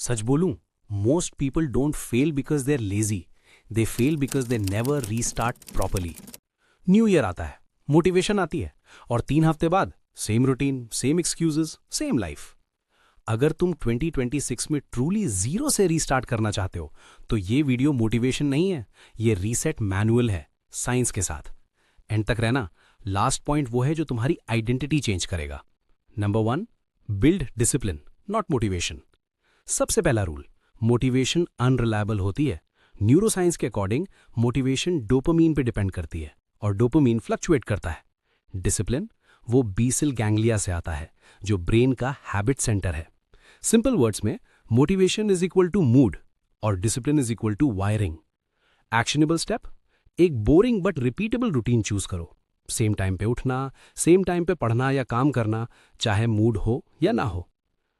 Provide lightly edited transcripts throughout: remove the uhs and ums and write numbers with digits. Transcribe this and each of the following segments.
सच बोलूं, most people don't fail because they are lazy, they fail because they never restart properly. New year आता है, motivation आती है, और 3 हफ्ते बाद same routine, same excuses, same life. अगर तुम 2026 में ट्रूली जीरो से रीस्टार्ट करना चाहते हो तो ये वीडियो मोटिवेशन नहीं है, ये रीसेट मैनुअल है, साइंस के साथ। एंड तक रहना। लास्ट पॉइंट वो है जो तुम्हारी आइडेंटिटी चेंज करेगा। Number 1, build discipline, not motivation. सबसे पहला रूल, मोटिवेशन अनरिलायबल होती है। न्यूरोसाइंस के अकॉर्डिंग मोटिवेशन डोपामीन पे डिपेंड करती है, और डोपामीन फ्लक्चुएट करता है। डिसिप्लिन वो बीसल गैंग्लिया से आता है, जो ब्रेन का हैबिट सेंटर है। सिंपल वर्ड्स में, motivation is equal to mood और discipline is equal to wiring. Actionable step, एक boring but repeatable routine choose करो। सेम टाइम पे उठना, सेम टाइम पे पढ़ना या काम करना, चाहे मूड हो या ना हो।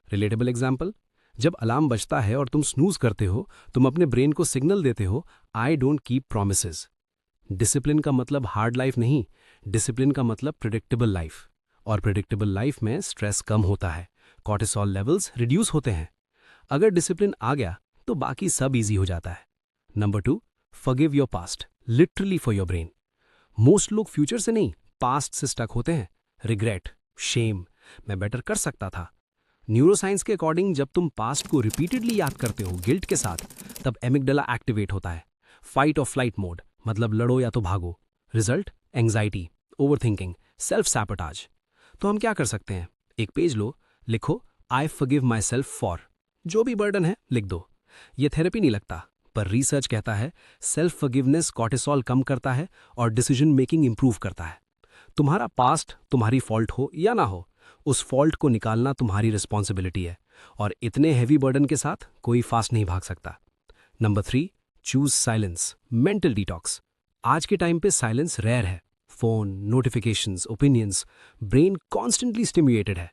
रिलेटेबल एग्जाम्पल, जब अलार्म बजता है और तुम स्नूज करते हो, तुम अपने ब्रेन को सिग्नल देते हो, I don't keep promises. Discipline का मतलब हार्ड लाइफ नहीं, डिसिप्लिन का मतलब प्रिडिक्टेबल लाइफ। और प्रिडिक्टेबल लाइफ में स्ट्रेस कम होता है, कॉर्टिसोल लेवल्स रिड्यूस होते हैं। अगर डिसिप्लिन आ गया तो बाकी सब इजी हो जाता है। Number 2, forgive your past, literally for your brain. Most लोग फ्यूचर से नहीं, पास्ट से स्टक होते हैं। रिग्रेट, शेम, मैं बेटर कर सकता था। न्यूरोसाइंस के अकॉर्डिंग जब तुम पास्ट को रिपीटेडली याद करते हो गिल्ट के साथ, तब एमिगडाला एक्टिवेट होता है। फाइट और फ्लाइट मोड, मतलब लड़ो या तो भागो। Result, anxiety, overthinking, self sabotage. तो हम क्या कर सकते हैं? एक पेज लो, लिखो I forgive my self for, जो भी बर्डन है लिख दो। ये थेरेपी नहीं लगता, पर रिसर्च कहता है सेल्फ फॉरगिवनेस कॉर्टिसोल कम करता है और डिसीजन मेकिंग इंप्रूव करता है। तुम्हारा पास्ट तुम्हारी फॉल्ट हो या ना हो, उस फॉल्ट को निकालना तुम्हारी रिस्पॉन्सिबिलिटी है, और इतने हैवी बर्डन के साथ कोई फास्ट नहीं भाग सकता। Number 3, choose silence, mental detox. आज के टाइम पे साइलेंस रेयर है। Phone, notifications, opinions, brain constantly stimulated है।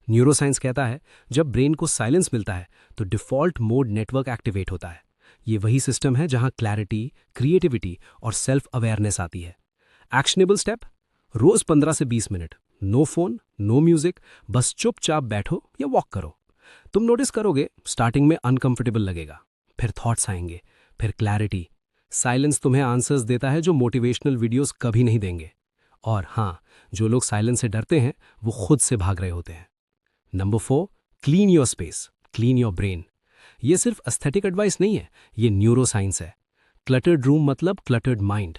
न्यूरोसाइंस कहता है जब ब्रेन को साइलेंस मिलता है तो डिफॉल्ट मोड नेटवर्क एक्टिवेट होता है। ये वही सिस्टम है जहां क्लैरिटी, क्रिएटिविटी और सेल्फ अवेयरनेस आती है। एक्शनेबल स्टेप, रोज 15 से 20 minute, no phone, no music, बस चुपचाप बैठो या वॉक करो। तुम नोटिस करोगे स्टार्टिंग में अनकंफर्टेबल लगेगा, फिर थॉट्स आएंगे, फिर क्लैरिटी। साइलेंस तुम्हें आंसर्स देता है जो मोटिवेशनल वीडियोस कभी नहीं देंगे। और हाँ, जो लोग साइलेंस से डरते हैं वो खुद से भाग रहे होते हैं। Number 4, clean your space, clean your brain. ये सिर्फ एस्थेटिक एडवाइस नहीं है, ये न्यूरो साइंस है। क्लटर्ड रूम मतलब क्लटर्ड माइंड।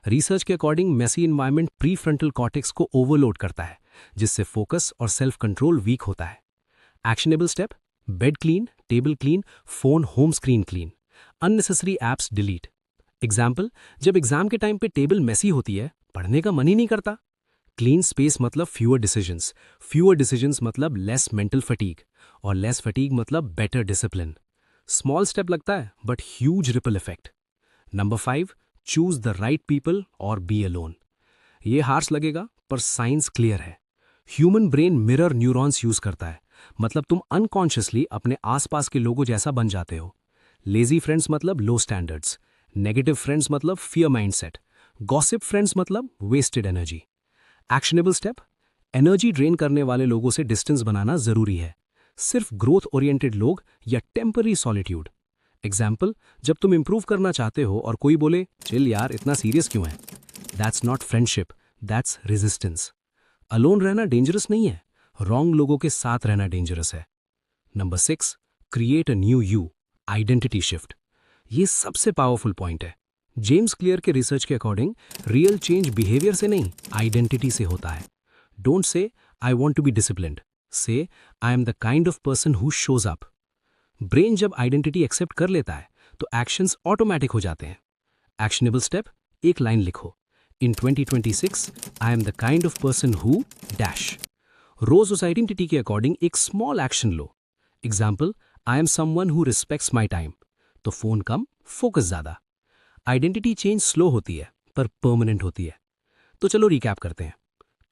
रिसर्च के according messy environment prefrontal cortex को ओवरलोड करता है, जिससे फोकस और सेल्फ कंट्रोल वीक होता है। Actionable step, bed clean, table clean, phone home screen clean, unnecessary apps delete. Example, जब एग्जाम के टाइम पे टेबल मेसी होती है, पढ़ने का मन ही नहीं करता। क्लीन स्पेस मतलब फ्यूअर डिसीजंस मतलब लेस मेंटल फटीग, और लेस फटीग मतलब बेटर डिसिप्लिन। स्मॉल स्टेप लगता है but huge ripple effect. Number 5, choose the right people और बी अलोन। ये हार्श लगेगा पर साइंस क्लियर है। Human brain mirror neurons use करता है, मतलब तुम अनकॉन्शियसली अपने आसपास के लोगों जैसा बन जाते हो। लेजी फ्रेंड्स मतलब लो स्टैंडर्ड्स, नेगेटिव फ्रेंड्स मतलब फियर माइंडसेट, गॉसिप फ्रेंड्स मतलब wasted energy. Actionable step, energy drain करने वाले लोगों से डिस्टेंस बनाना जरूरी है, सिर्फ ग्रोथ ओरिएंटेड लोग या टेम्पररी सॉलिट्यूड। एग्जाम्पल, जब तुम इंप्रूव करना चाहते हो और कोई बोले चिल यार इतना सीरियस क्यों है, that's not friendship, that's resistance. Alone रहना डेंजरस नहीं है, रॉन्ग लोगों के साथ रहना डेंजरस है। Number 6, create a new you, identity shift. ये सबसे पावरफुल पॉइंट है। जेम्स क्लियर के रिसर्च के अकॉर्डिंग रियल चेंज बिहेवियर से नहीं, आइडेंटिटी से होता है। Don't say I want to be disciplined, say I am the kind of person who shows up. Brain जब आइडेंटिटी एक्सेप्ट कर लेता है तो एक्शंस ऑटोमेटिक हो जाते हैं। एक्शनेबल स्टेप, एक लाइन लिखो, in 2026 I am the kind of person who dash. रोज उस आइडेंटिटी के अकॉर्डिंग एक स्मॉल एक्शन लो। Example, I am someone who respects my time, तो फोन कम, फोकस ज्यादा। आइडेंटिटी चेंज स्लो होती है पर परमानेंट होती है। तो चलो रिकैप करते हैं।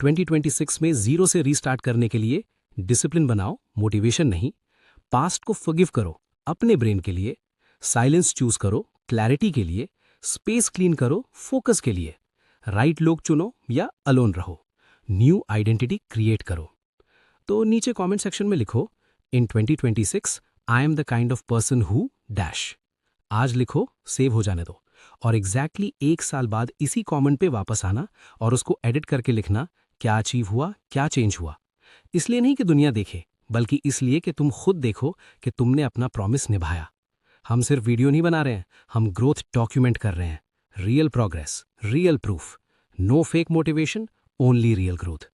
2026 में जीरो से रीस्टार्ट करने के लिए डिसिप्लिन बनाओ, मोटिवेशन नहीं। पास्ट को फॉरगिव करो, अपने ब्रेन के लिए। साइलेंस चूज करो, क्लैरिटी के लिए। स्पेस क्लीन करो, फोकस के लिए। राइट लोग चुनो या अलोन रहो। न्यू आइडेंटिटी क्रिएट करो। तो नीचे कमेंट सेक्शन में लिखो, in 2026 I am the kind of person who dash. आज लिखो, सेव हो जाने दो, और एग्जैक्टली 1 साल बाद इसी कमेंट पे वापस आना और उसको एडिट करके लिखना, क्या अचीव हुआ, क्या चेंज हुआ। इसलिए नहीं कि दुनिया देखे, बल्कि इसलिए कि तुम खुद देखो कि तुमने अपना प्रॉमिस निभाया। हम सिर्फ वीडियो नहीं बना रहे हैं, हम ग्रोथ डॉक्यूमेंट कर रहे हैं। Real progress, real proof, no fake motivation, only real growth.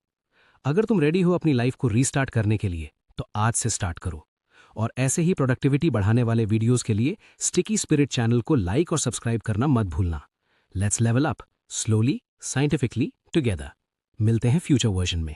अगर तुम रेडी हो अपनी लाइफ को रीस्टार्ट करने के लिए, तो आज से स्टार्ट करो। और ऐसे ही प्रोडक्टिविटी बढ़ाने वाले वीडियोस के लिए स्टिकी स्पिरिट चैनल को लाइक और सब्सक्राइब करना मत भूलना। Let's level up, slowly, scientifically, together. मिलते हैं फ्यूचर वर्जन में।